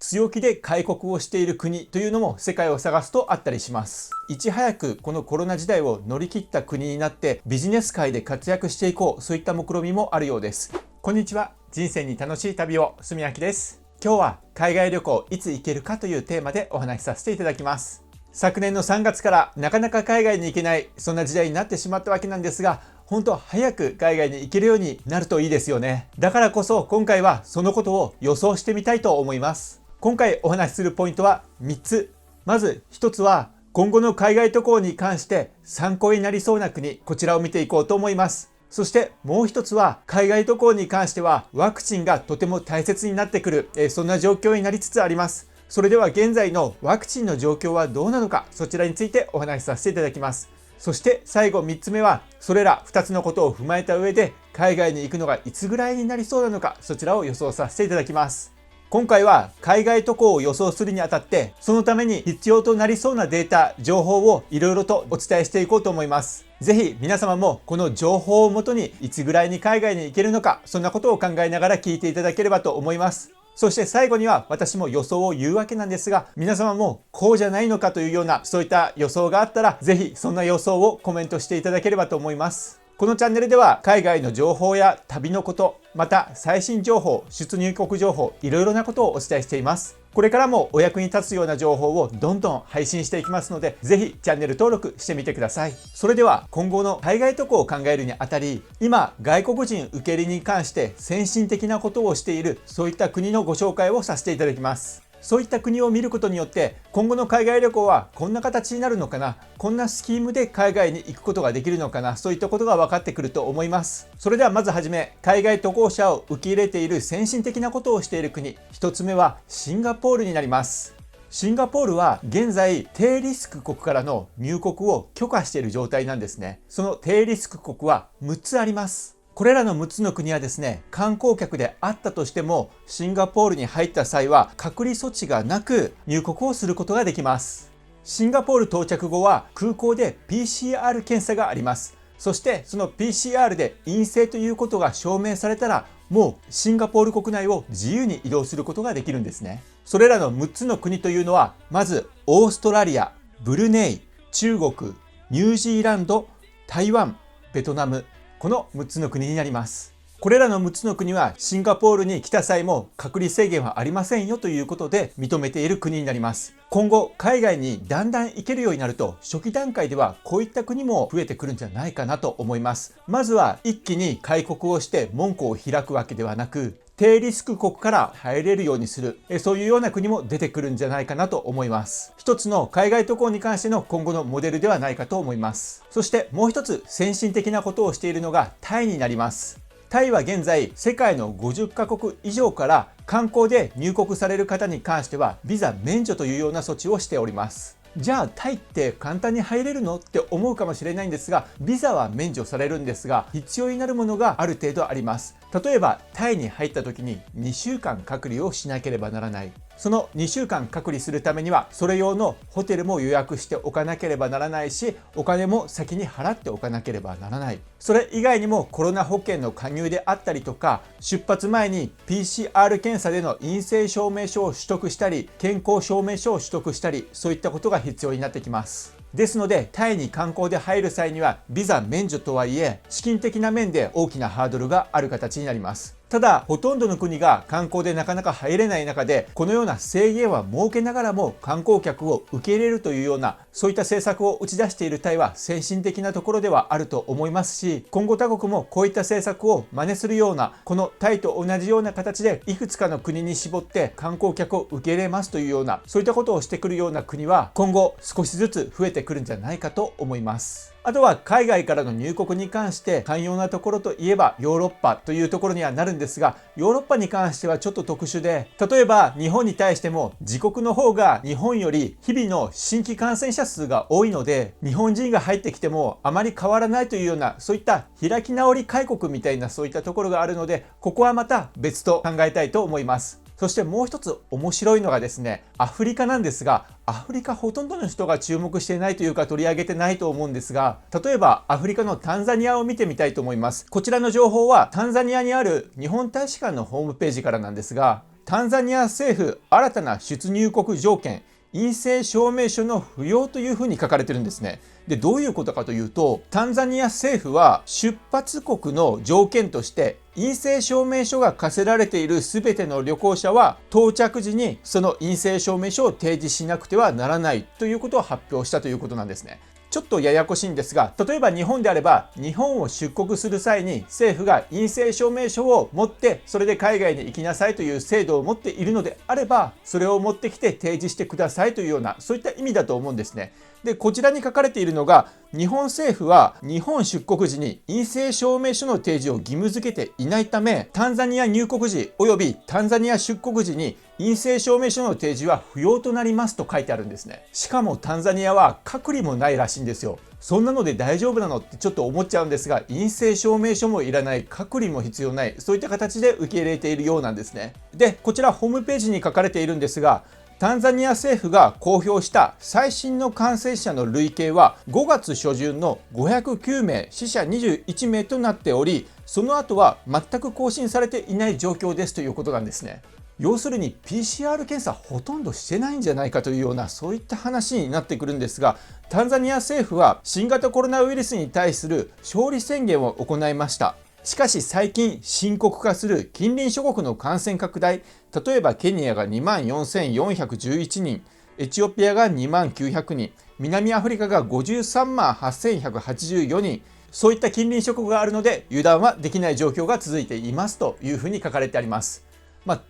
強気で開国をしている国というのも世界を探すとあったりします。いち早くこのコロナ時代を乗り切った国になってビジネス界で活躍していこう、そういった目論みもあるようです。こんにちは。人生に楽しい旅を、住明です。今日は海外旅行いつ行けるかというテーマでお話しさせていただきます。昨年の3月からなかなか海外に行けない、そんな時代になってしまったわけなんですが、本当早く海外に行けるようになるといいですよね。だからこそ今回はそのことを予想してみたいと思います。今回お話しするポイントは3つ。まず1つは今後の海外渡航に関して参考になりそうな国、こちらを見ていこうと思います。そしてもう一つは海外渡航に関してはワクチンがとても大切になってくる、そんな状況になりつつあります。それでは現在のワクチンの状況はどうなのか、そちらについてお話しさせていただきます。そして最後3つ目は、それら2つのことを踏まえた上で海外に行くのがいつぐらいになりそうなのか、そちらを予想させていただきます。今回は海外渡航を予想するにあたって、そのために必要となりそうなデータ、情報をいろいろとお伝えしていこうと思います。ぜひ皆様もこの情報をもとにいつぐらいに海外に行けるのか、そんなことを考えながら聞いていただければと思います。そして最後には私も予想を言うわけなんですが、皆様もこうじゃないのかというようなそういった予想があったら、ぜひそんな予想をコメントしていただければと思います。このチャンネルでは海外の情報や旅のこと、また最新情報、出入国情報、いろいろなことをお伝えしています。これからもお役に立つような情報をどんどん配信していきますので、ぜひチャンネル登録してみてください。それでは今後の海外渡航を考えるにあたり、今外国人受け入れに関して先進的なことをしている、そういった国のご紹介をさせていただきます。そういった国を見ることによって、今後の海外旅行はこんな形になるのかな、こんなスキームで海外に行くことができるのかな、そういったことが分かってくると思います。それではまずはじめ、海外渡航者を受け入れている先進的なことをしている国、1つ目はシンガポールになります。シンガポールは現在低リスク国からの入国を許可している状態なんですね。その低リスク国は6つあります。これらの6つの国はですね、観光客であったとしても、シンガポールに入った際は隔離措置がなく入国をすることができます。シンガポール到着後は空港で PCR 検査があります。そしてその PCR で陰性ということが証明されたら、もうシンガポール国内を自由に移動することができるんですね。それらの6つの国というのは、まずオーストラリア、ブルネイ、中国、ニュージーランド、台湾、ベトナム、この6つの国になります。これらの6つの国はシンガポールに来た際も隔離制限はありませんよということで認めている国になります。今後海外にだんだん行けるようになると、初期段階ではこういった国も増えてくるんじゃないかなと思います。まずは一気に開国をして門戸を開くわけではなく、低リスク国から入れるようにする、そういうような国も出てくるんじゃないかなと思います。一つの海外渡航に関しての今後のモデルではないかと思います。そしてもう一つ先進的なことをしているのがタイになります。タイは現在世界の50カ国以上から観光で入国される方に関してはビザ免除というような措置をしております。じゃあタイって簡単に入れるのって思うかもしれないんですが、ビザは免除されるんですが、必要になるものがある程度あります。例えばタイに入った時に2週間隔離をしなければならない。その2週間隔離するためにはそれ用のホテルも予約しておかなければならないし、お金も先に払っておかなければならない。それ以外にもコロナ保険の加入であったりとか、出発前に PCR 検査での陰性証明書を取得したり、健康証明書を取得したり、そういったことが必要になってきます。ですのでタイに観光で入る際にはビザ免除とはいえ、資金的な面で大きなハードルがある形になります。ただほとんどの国が観光でなかなか入れない中で、このような制限は設けながらも観光客を受け入れるというような、そういった政策を打ち出しているタイは先進的なところではあると思いますし、今後他国もこういった政策を真似するような、このタイと同じような形でいくつかの国に絞って観光客を受け入れますというような、そういったことをしてくるような国は今後少しずつ増えてくるんじゃないかと思います。あとは海外からの入国に関して寛容なところといえばヨーロッパというところにはなるんですが、ヨーロッパに関してはちょっと特殊で、例えば日本に対しても自国の方が日本より日々の新規感染者数が多いので、日本人が入ってきてもあまり変わらないというような、そういった開き直り開国みたいなそういったところがあるので、ここはまた別と考えたいと思います。そしてもう一つ面白いのがですね、アフリカなんですが、アフリカほとんどの人が注目していないというか取り上げてないと思うんですが、例えばアフリカのタンザニアを見てみたいと思います。こちらの情報はタンザニアにある日本大使館のホームページからなんですが、タンザニア政府新たな出入国条件、陰性証明書の不要というふうに書かれてるんですね。で、どういうことかというと、タンザニア政府は出発国の条件として陰性証明書が課せられているすべての旅行者は到着時にその陰性証明書を提示しなくてはならないということを発表したということなんですね。ちょっとややこしいんですが、例えば日本であれば日本を出国する際に政府が陰性証明書を持ってそれで海外に行きなさいという制度を持っているのであれば、それを持ってきて提示してくださいというような、そういった意味だと思うんですね。で、こちらに書かれているのが、日本政府は日本出国時に陰性証明書の提示を義務付けていないため、タンザニア入国時及びタンザニア出国時に陰性証明書の提示は不要となりますと書いてあるんですね。しかもタンザニアは隔離もないらしいんですよ。そんなので大丈夫なのってちょっと思っちゃうんですが、陰性証明書もいらない、隔離も必要ない、そういった形で受け入れているようなんですね。で、こちらホームページに書かれているんですが、タンザニア政府が公表した最新の感染者の累計は5月初旬の509名、死者21名となっており、その後は全く更新されていない状況ですということなんですね。要するに PCR 検査ほとんどしてないんじゃないかというような、そういった話になってくるんですが、タンザニア政府は新型コロナウイルスに対する勝利宣言を行いました。しかし最近深刻化する近隣諸国の感染拡大、例えばケニアが24,411人、エチオピアが2万900人、南アフリカが53万8184人、そういった近隣諸国があるので油断はできない状況が続いていますというふうに書かれてあります。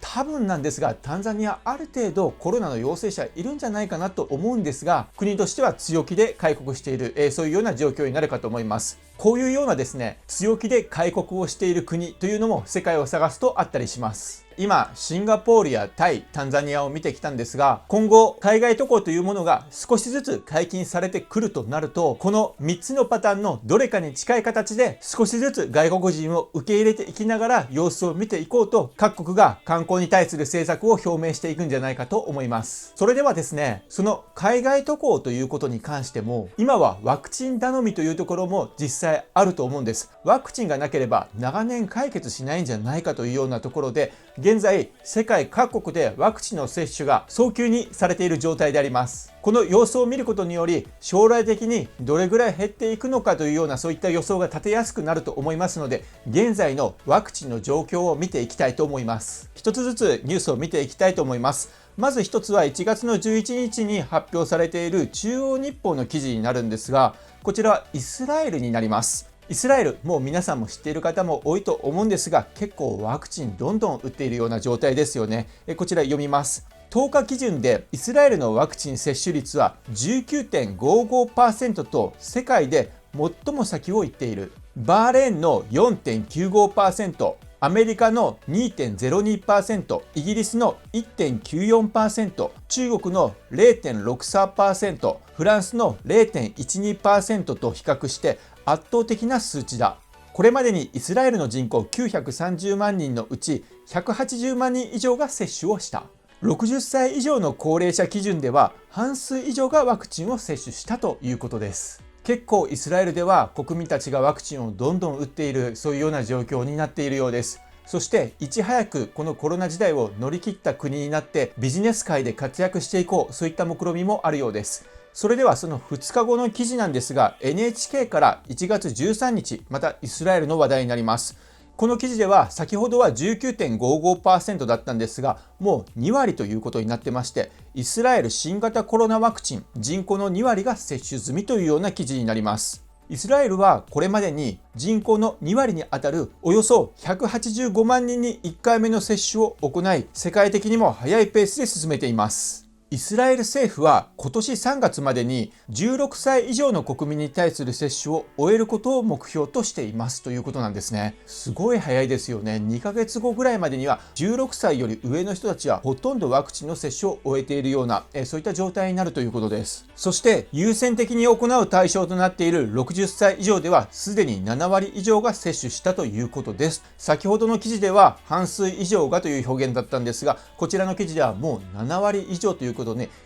多分なんですが、タンザニアある程度コロナの陽性者いるんじゃないかなと思うんですが、国としては強気で開国している、そういうような状況になるかと思います。こういうようなですね、強気で開国をしている国というのも世界を探すとあったりします。今、シンガポールやタイ、タンザニアを見てきたんですが、今後、海外渡航というものが少しずつ解禁されてくるとなると、この3つのパターンのどれかに近い形で少しずつ外国人を受け入れていきながら様子を見ていこうと、各国が観光に対する政策を表明していくんじゃないかと思います。それではですね、その海外渡航ということに関しても、今はワクチン頼みというところも実際あると思うんです。ワクチンがなければ長年解決しないんじゃないかというようなところで、現在世界各国でワクチンの接種が早急にされている状態であります。この様子を見ることにより、将来的にどれぐらい減っていくのかというような、そういった予想が立てやすくなると思いますので、現在のワクチンの状況を見ていきたいと思います。一つずつニュースを見ていきたいと思います。まず一つは1月の11日に発表されている中央日報の記事になるんですが、こちらはイスラエルになります。イスラエル、もう皆さんも知っている方も多いと思うんですが、結構ワクチンどんどん打っているような状態ですよね。こちら読みます。10日基準でイスラエルのワクチン接種率は 19.55% と世界で最も先を行っている。バーレーンの 4.95%、アメリカの 2.02%、イギリスの 1.94%、中国の 0.63%、フランスの 0.12% と比較して圧倒的な数値だ。これまでにイスラエルの人口930万人のうち180万人以上が接種をした。60歳以上の高齢者基準では半数以上がワクチンを接種したということです。結構イスラエルでは国民たちがワクチンをどんどん打っている、そういうような状況になっているようです。そしていち早くこのコロナ時代を乗り切った国になってビジネス界で活躍していこう、そういった目論みもあるようです。それではその2日後の記事なんですが、 NHK から1月13日、またイスラエルの話題になります。この記事では先ほどは 19.55% だったんですが、もう2割ということになってまして、イスラエル新型コロナワクチン人口の2割が接種済みというような記事になります。イスラエルはこれまでに人口の2割にあたるおよそ185万人に1回目の接種を行い、世界的にも速いペースで進めています。イスラエル政府は今年3月までに16歳以上の国民に対する接種を終えることを目標としていますということなんですね。すごい早いですよね。2ヶ月後ぐらいまでには16歳より上の人たちはほとんどワクチンの接種を終えているような、そういった状態になるということです。そして優先的に行う対象となっている60歳以上ではすでに7割以上が接種したということです。先ほどの記事では半数以上がという表現だったんですが、こちらの記事ではもう7割以上ということで、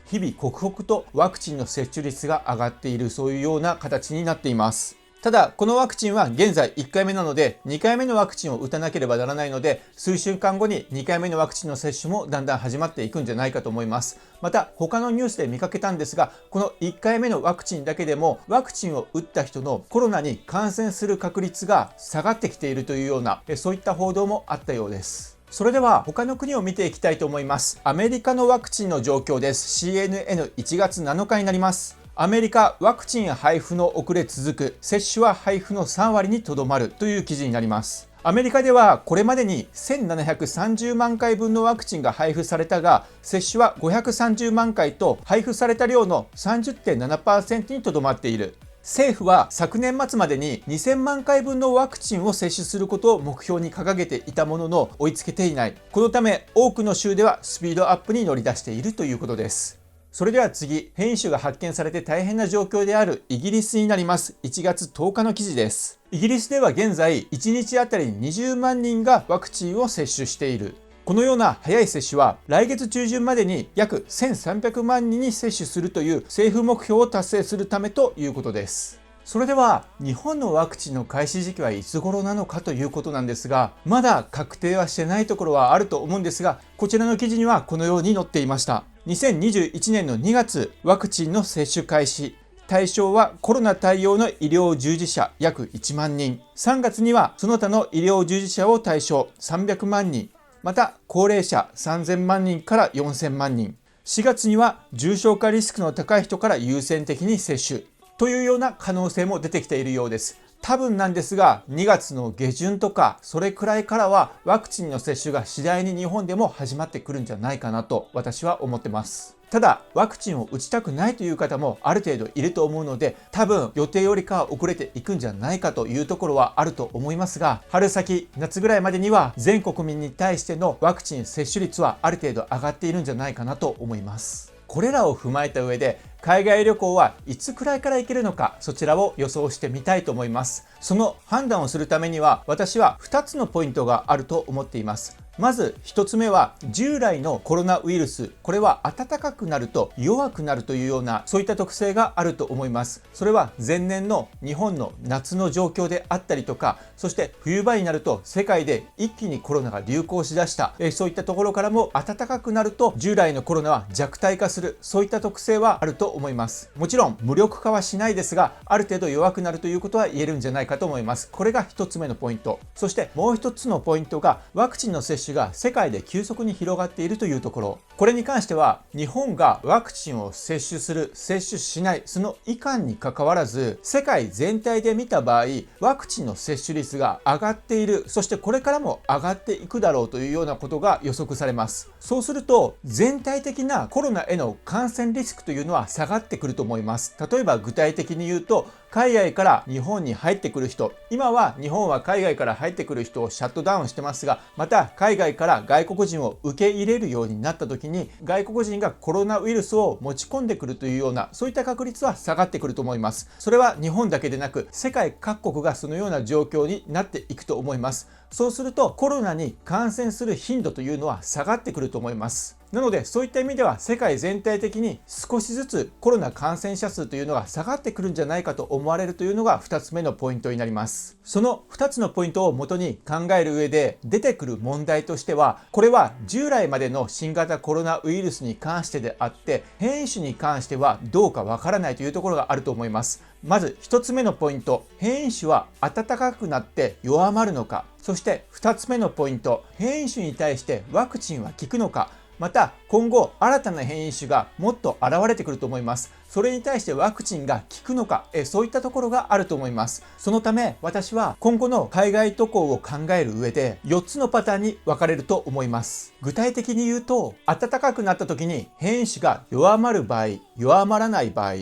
日々刻々とワクチンの接種率が上がっている、そういうような形になっています。ただ、このワクチンは現在1回目なので、2回目のワクチンを打たなければならないので、数週間後に2回目のワクチンの接種もだんだん始まっていくんじゃないかと思います。また、他のニュースで見かけたんですが、この1回目のワクチンだけでも、ワクチンを打った人のコロナに感染する確率が下がってきているというような、そういった報道もあったようです。それでは他の国を見ていきたいと思います。アメリカのワクチンの状況です。CNN1 月7日になります。アメリカワクチン配布の遅れ続く、接種は配布の3割にとどまるという記事になります。アメリカではこれまでに1730万回分のワクチンが配布されたが、接種は530万回と配布された量の 30.7% にとどまっている。政府は昨年末までに2000万回分のワクチンを接種することを目標に掲げていたものの追いつけていない。このため多くの州ではスピードアップに乗り出しているということです。それでは次、変異種が発見されて大変な状況であるイギリスになります。1月10日の記事です。イギリスでは現在1日あたり20万人がワクチンを接種している。このような早い接種は来月中旬までに約1300万人に接種するという政府目標を達成するためということです。それでは日本のワクチンの開始時期はいつ頃なのかということなんですが、まだ確定はしてないところはあると思うんですが、こちらの記事にはこのように載っていました。2021年の2月、ワクチンの接種開始。対象はコロナ対応の医療従事者約1万人。3月にはその他の医療従事者を対象300万人。また、高齢者3000万人から4000万人。4月には重症化リスクの高い人から優先的に接種。というような可能性も出てきているようです。多分なんですが、2月の下旬とか、それくらいからはワクチンの接種が次第に日本でも始まってくるんじゃないかなと私は思ってます。ただ、ワクチンを打ちたくないという方もある程度いると思うので、多分予定よりかは遅れていくんじゃないかというところはあると思いますが、春先、夏ぐらいまでには全国民に対してのワクチン接種率はある程度上がっているんじゃないかなと思います。これらを踏まえた上で、海外旅行はいつくらいから行けるのか、そちらを予想してみたいと思います。その判断をするためには、私は2つのポイントがあると思っています。まず1つ目は、従来のコロナウイルス、これは暖かくなると弱くなるというような、そういった特性があると思います。それは前年の日本の夏の状況であったりとか、そして冬場になると世界で一気にコロナが流行しだした、そういったところからも暖かくなると従来のコロナは弱体化する、そういった特性はあると思います。もちろん無力化はしないですが、ある程度弱くなるということは言えるんじゃないかと思います。これが1つ目のポイント。そしてもう1つのポイントが、ワクチンの接種が世界で急速に広がっているというところ。これに関しては、日本がワクチンを接種する、接種しない、その以下に関わらず、世界全体で見た場合、ワクチンの接種率が上がっている、そしてこれからも上がっていくだろうというようなことが予測されます。そうすると、全体的なコロナへの感染リスクというのは下がってくると思います。例えば具体的に言うと、海外から日本に入ってくる人、今は日本は海外から入ってくる人をシャットダウンしてますが、また海外から外国人を受け入れるようになった時に、外国人がコロナウイルスを持ち込んでくるというような、そういった確率は下がってくると思います。それは日本だけでなく、世界各国がそのような状況になっていくと思います。そうするとコロナに感染する頻度というのは下がってくると思います。なのでそういった意味では世界全体的に少しずつコロナ感染者数というのが下がってくるんじゃないかと思われるというのが2つ目のポイントになります。その2つのポイントを元に考える上で出てくる問題としては、これは従来までの新型コロナウイルスに関してであって、変異種に関してはどうかわからないというところがあると思います。まず1つ目のポイント、変異種は暖かくなって弱まるのか。そして2つ目のポイント、変異種に対してワクチンは効くのか。また今後新たな変異種がもっと現れてくると思います。それに対してワクチンが効くのか、そういったところがあると思います。そのため私は今後の海外渡航を考える上で4つのパターンに分かれると思います。具体的に言うと、暖かくなった時に変異種が弱まる場合、弱まらない場合、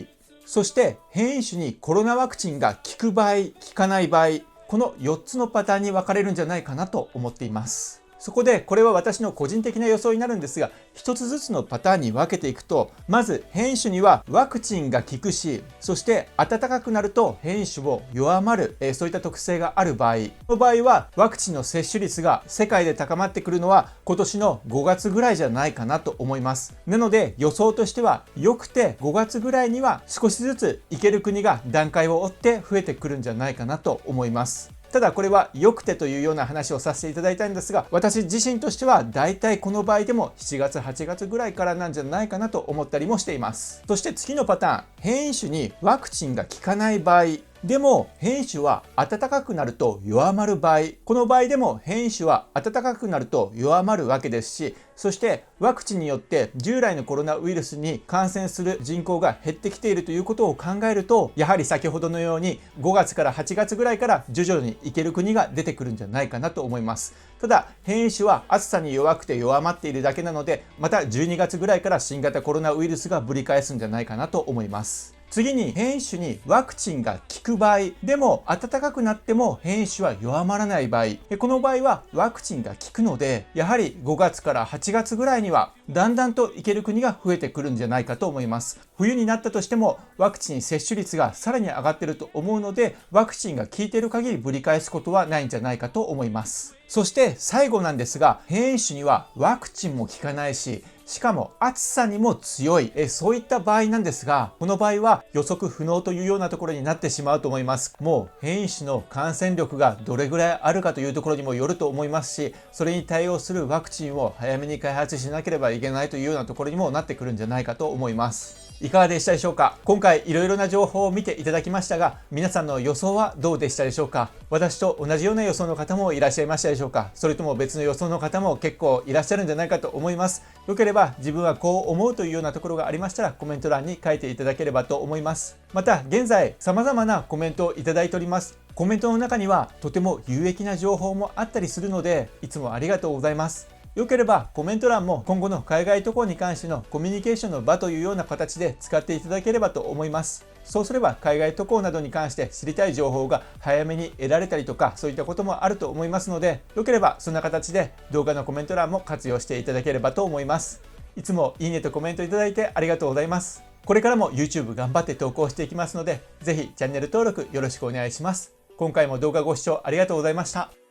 そして変異種にコロナワクチンが効く場合、効かない場合、この4つのパターンに分かれるんじゃないかなと思っています。そこでこれは私の個人的な予想になるんですが、一つずつのパターンに分けていくと、まず変種にはワクチンが効くし、そして暖かくなると変種も弱まる、そういった特性がある場合、この場合はワクチンの接種率が世界で高まってくるのは今年の5月ぐらいじゃないかなと思います。なので予想としては、よくて5月ぐらいには少しずついける国が段階を追って増えてくるんじゃないかなと思います。ただこれは良くてというような話をさせていただいたんですが、私自身としてはだいたいこの場合でも7月8月ぐらいからなんじゃないかなと思ったりもしています。そして次のパターン、変異種にワクチンが効かない場合でも変異種は暖かくなると弱まる場合、この場合でも変異種は暖かくなると弱まるわけですし、そしてワクチンによって従来のコロナウイルスに感染する人口が減ってきているということを考えると、やはり先ほどのように5月から8月ぐらいから徐々にいける国が出てくるんじゃないかなと思います。ただ変異種は暑さに弱くて弱まっているだけなので、また12月ぐらいから新型コロナウイルスがぶり返すんじゃないかなと思います。次に変異種にワクチンが効く場合でも暖かくなっても変異種は弱まらない場合、この場合はワクチンが効くので、やはり5月から8月ぐらいにはだんだんといける国が増えてくるんじゃないかと思います。冬になったとしてもワクチン接種率がさらに上がっていると思うので、ワクチンが効いている限りぶり返すことはないんじゃないかと思います。そして最後なんですが、変異種にはワクチンも効かないし、しかも暑さにも強い、そういった場合なんですが、この場合は予測不能というようなところになってしまうと思います。もう変異種の感染力がどれぐらいあるかというところにもよると思いますし、それに対応するワクチンを早めに開発しなければいけないというようなところにもなってくるんじゃないかと思います。いかがでしたでしょうか。今回いろいろな情報を見ていただきましたが、皆さんの予想はどうでしたでしょうか。私と同じような予想の方もいらっしゃいましたでしょうか。それとも別の予想の方も結構いらっしゃるんじゃないかと思います。よければ自分はこう思うというようなところがありましたら、コメント欄に書いていただければと思います。また現在様々なコメントをいただいております。コメントの中にはとても有益な情報もあったりするので、いつもありがとうございます。よければコメント欄も今後の海外渡航に関してのコミュニケーションの場というような形で使っていただければと思います。そうすれば海外渡航などに関して知りたい情報が早めに得られたりとか、そういったこともあると思いますので、よければそんな形で動画のコメント欄も活用していただければと思います。いつもいいねとコメントいただいてありがとうございます。これからも YouTube 頑張って投稿していきますので、ぜひチャンネル登録よろしくお願いします。今回も動画ご視聴ありがとうございました。